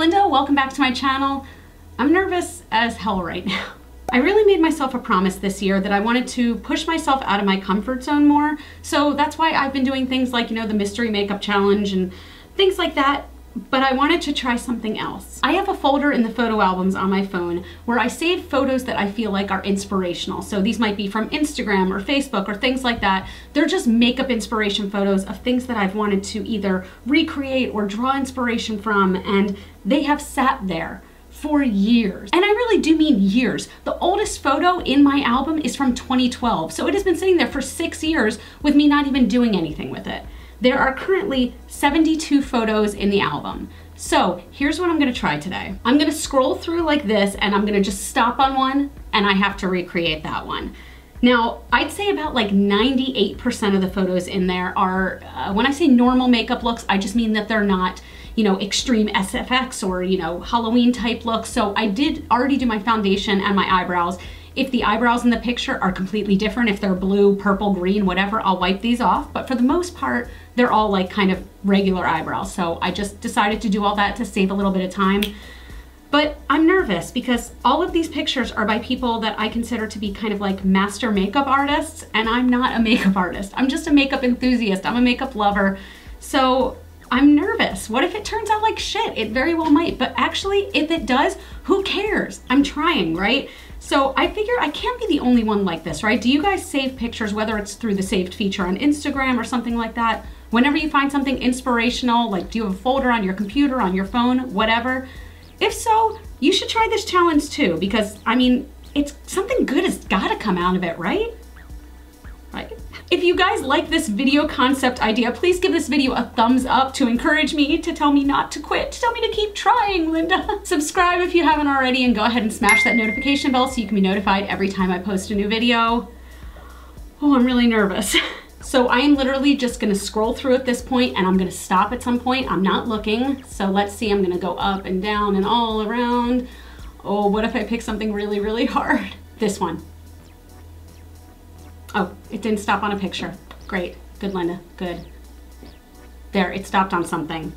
Linda, welcome back to my channel. I'm nervous as hell right now. I really made myself a promise this year that I wanted to push myself out of my comfort zone more. So that's why I've been doing things like, the mystery makeup challenge and things like that. But I wanted to try something else. I have a folder in the photo albums on my phone where I save photos that I feel like are inspirational. So these might be from Instagram or Facebook or things like that. They're just makeup inspiration photos of things that I've wanted to either recreate or draw inspiration from, and they have sat there for years. And I really do mean years. The oldest photo in my album is from 2012. So it has been sitting there for 6 years with me not even doing anything with it. There are currently 72 photos in the album. So here's what I'm gonna try today. I'm gonna scroll through like this and I'm gonna just stop on one and I have to recreate that one. Now, I'd say about like 98% of the photos in there are, when I say normal makeup looks, I just mean that they're not, extreme SFX or, Halloween type looks. So I did already do my foundation and my eyebrows. If the eyebrows in the picture are completely different, if they're blue, purple, green, whatever, I'll wipe these off. But for the most part, they're all like kind of regular eyebrows. So I just decided to do all that to save a little bit of time. But I'm nervous because all of these pictures are by people that I consider to be kind of like master makeup artists, and I'm not a makeup artist. I'm just a makeup enthusiast. I'm a makeup lover. So I'm nervous. What if it turns out like shit? It very well might, but actually if it does, who cares? I'm trying, right? So I figure I can't be the only one like this, right? Do you guys save pictures, whether it's through the saved feature on Instagram or something like that? Whenever you find something inspirational, like do you have a folder on your computer, on your phone, whatever? If so, you should try this challenge too, because it's something good has gotta come out of it, right? Right? If you guys like this video concept idea, please give this video a thumbs up to encourage me, to tell me not to quit, to tell me to keep trying, Linda. Subscribe if you haven't already, and go ahead and smash that notification bell so you can be notified every time I post a new video. Oh, I'm really nervous. So I am literally just gonna scroll through at this point, and I'm gonna stop at some point. I'm not looking. So let's see, I'm gonna go up and down and all around. Oh, what if I pick something really, really hard? This one. Oh, it didn't stop on a picture. Great, good, Linda, good. There, it stopped on something.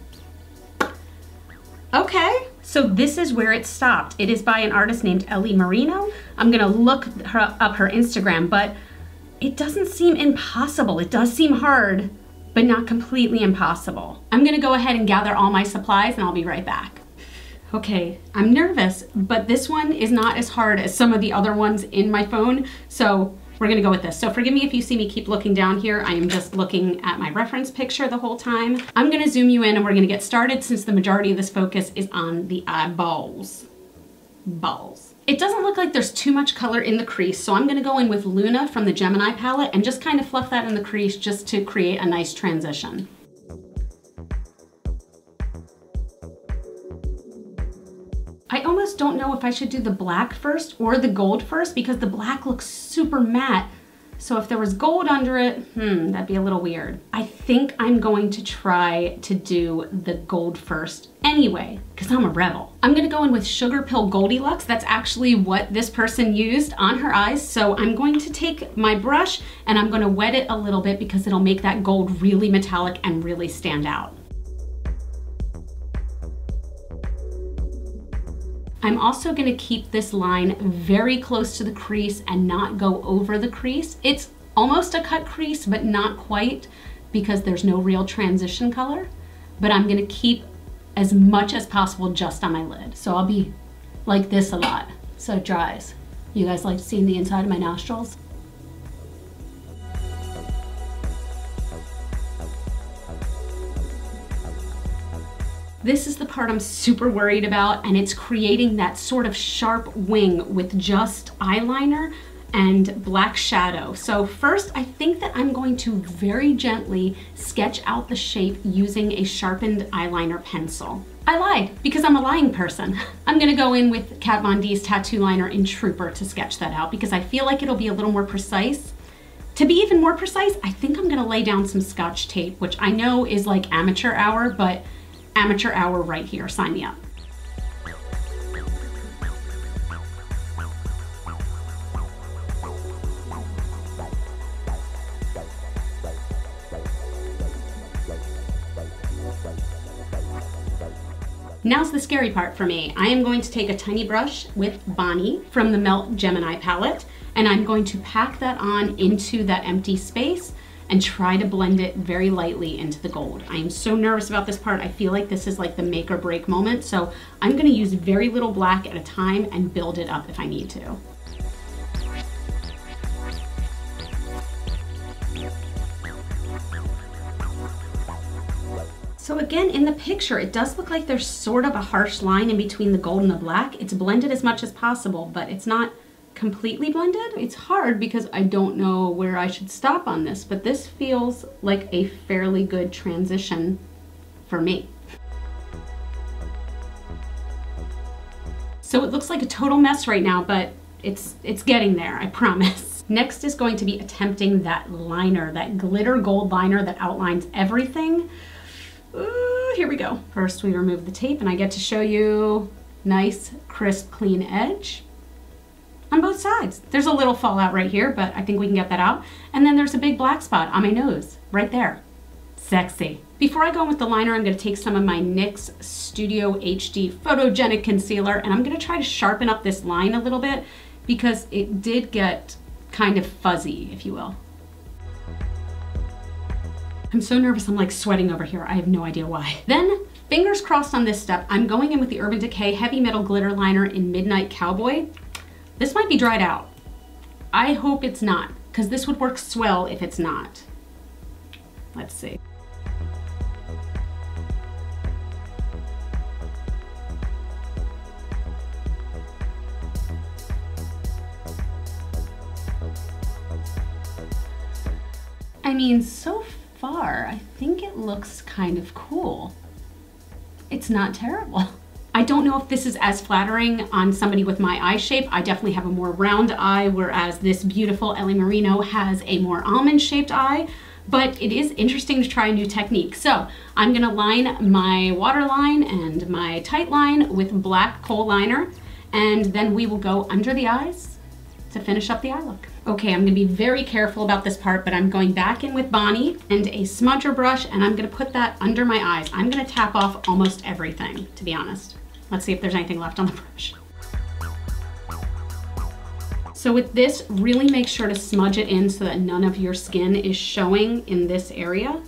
Okay, so this is where it stopped. It is by an artist named Ellie Marino. I'm gonna look up her Instagram, but it doesn't seem impossible. It does seem hard, but not completely impossible. I'm gonna go ahead and gather all my supplies and I'll be right back. Okay, I'm nervous, but this one is not as hard as some of the other ones in my phone, so we're gonna go with this. So forgive me if you see me keep looking down here. I am just looking at my reference picture the whole time. I'm gonna zoom you in and we're gonna get started since the majority of this focus is on the eyeballs. Balls. It doesn't look like there's too much color in the crease, so I'm gonna go in with Luna from the Gemini palette and just kind of fluff that in the crease just to create a nice transition. I almost don't know if I should do the black first or the gold first because the black looks super matte. So if there was gold under it, that'd be a little weird. I think I'm going to try to do the gold first anyway, because I'm a rebel. I'm gonna go in with Sugar Pill Goldilocks. That's actually what this person used on her eyes. So I'm going to take my brush and I'm gonna wet it a little bit because it'll make that gold really metallic and really stand out. I'm also gonna keep this line very close to the crease and not go over the crease. It's almost a cut crease, but not quite because there's no real transition color. But I'm gonna keep as much as possible just on my lid. So I'll be like this a lot, so it dries. You guys like seeing the inside of my nostrils? This is the part I'm super worried about, and it's creating that sort of sharp wing with just eyeliner and black shadow. So first, I think that I'm going to very gently sketch out the shape using a sharpened eyeliner pencil. I lied, because I'm a lying person. I'm gonna go in with Kat Von D's tattoo liner in Trooper to sketch that out because I feel like it'll be a little more precise. To be even more precise, I think I'm gonna lay down some Scotch tape, which I know is like amateur hour, but amateur hour right here, sign me up. Now's the scary part for me. I am going to take a tiny brush with Bonnie from the Melt Gemini palette, and I'm going to pack that on into that empty space and try to blend it very lightly into the gold. I am so nervous about this part. I feel like this is like the make or break moment, so I'm gonna use very little black at a time and build it up if I need to. So again, in the picture, it does look like there's sort of a harsh line in between the gold and the black. It's blended as much as possible, but it's not completely blended. It's hard because I don't know where I should stop on this, but this feels like a fairly good transition for me. So it looks like a total mess right now, but it's getting there, I promise. Next is going to be attempting that liner, that glitter gold liner that outlines everything. Ooh, here we go. First we remove the tape and I get to show you nice, crisp, clean edge on both sides. There's a little fallout right here, but I think we can get that out. And then there's a big black spot on my nose, right there. Sexy. Before I go in with the liner, I'm gonna take some of my NYX Studio HD Photogenic Concealer, and I'm gonna try to sharpen up this line a little bit because it did get kind of fuzzy, if you will. I'm so nervous, I'm like sweating over here. I have no idea why. Then, fingers crossed on this step, I'm going in with the Urban Decay Heavy Metal Glitter Liner in Midnight Cowboy. This might be dried out. I hope it's not, because this would work swell if it's not. Let's see. I mean, so far, I think it looks kind of cool. It's not terrible. I don't know if this is as flattering on somebody with my eye shape. I definitely have a more round eye, whereas this beautiful Ellie Merino has a more almond-shaped eye, but it is interesting to try a new technique. So I'm gonna line my waterline and my tight line with black kohl liner, and then we will go under the eyes to finish up the eye look. Okay, I'm gonna be very careful about this part, but I'm going back in with Bonnie and a smudger brush, and I'm gonna put that under my eyes. I'm gonna tap off almost everything, to be honest. Let's see if there's anything left on the brush. So with this, really make sure to smudge it in so that none of your skin is showing in this area.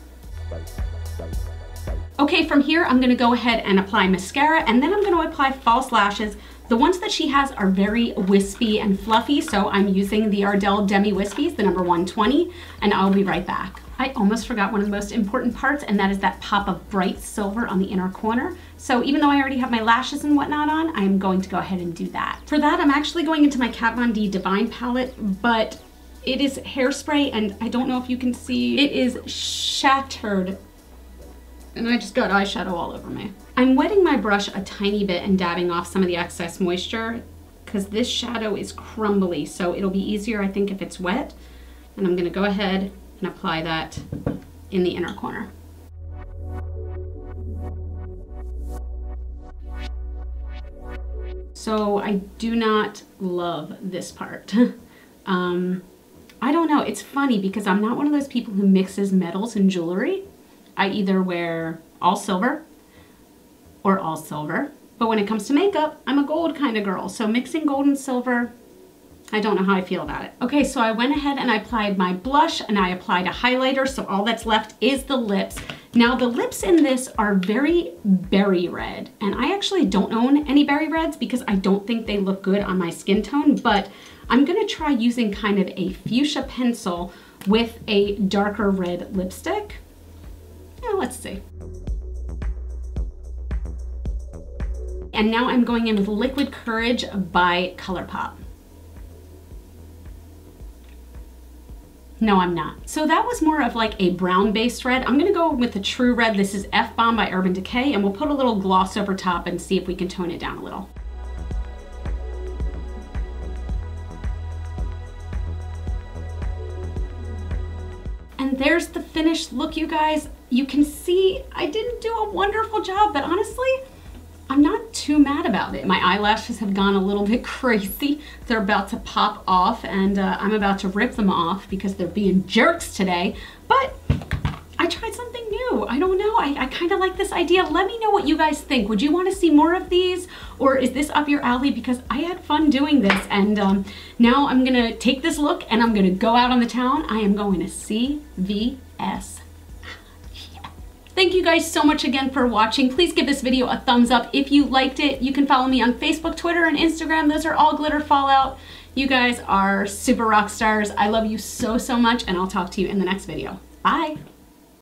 Okay, from here, I'm gonna go ahead and apply mascara, and then I'm gonna apply false lashes. The ones that she has are very wispy and fluffy, so I'm using the Ardell Demi Wispies, the number 120, and I'll be right back. I almost forgot one of the most important parts, and that is that pop of bright silver on the inner corner. So even though I already have my lashes and whatnot on, I'm going to go ahead and do that. For that, I'm actually going into my Kat Von D Divine palette, but it is hairspray, and I don't know if you can see, it is shattered. And I just got eyeshadow all over me. I'm wetting my brush a tiny bit and dabbing off some of the excess moisture because this shadow is crumbly, so it'll be easier, I think, if it's wet. And I'm gonna go ahead and apply that in the inner corner. So I do not love this part. I don't know, it's funny because I'm not one of those people who mixes metals and jewelry. I either wear all silver or all silver, but when it comes to makeup, I'm a gold kind of girl, so mixing gold and silver, I don't know how I feel about it. Okay, so I went ahead and I applied my blush and I applied a highlighter, so all that's left is the lips. Now the lips in this are very berry red, and I actually don't own any berry reds because I don't think they look good on my skin tone, but I'm gonna try using kind of a fuchsia pencil with a darker red lipstick. Yeah, let's see. And now I'm going in with Liquid Courage by ColourPop. No, I'm not. So that was more of like a brown-based red. I'm gonna go with the true red. This is F-Bomb by Urban Decay, and we'll put a little gloss over top and see if we can tone it down a little. And there's the finished look, you guys. You can see I didn't do a wonderful job, but honestly, I'm not too mad about it. My eyelashes have gone a little bit crazy. They're about to pop off, and I'm about to rip them off because they're being jerks today, but I tried something new. too. I don't know. I kind of like this idea. Let me know what you guys think. Would you want to see more of these, or is this up your alley? Because I had fun doing this, and now I'm gonna take this look and I'm gonna go out on the town. I am going to CVS. Thank you guys so much again for watching. Please give this video a thumbs up if you liked it. You can follow me on Facebook, Twitter, and Instagram. Those are all GlitterFallout. You guys are super rock stars. I love you so, so much, and I'll talk to you in the next video. Bye.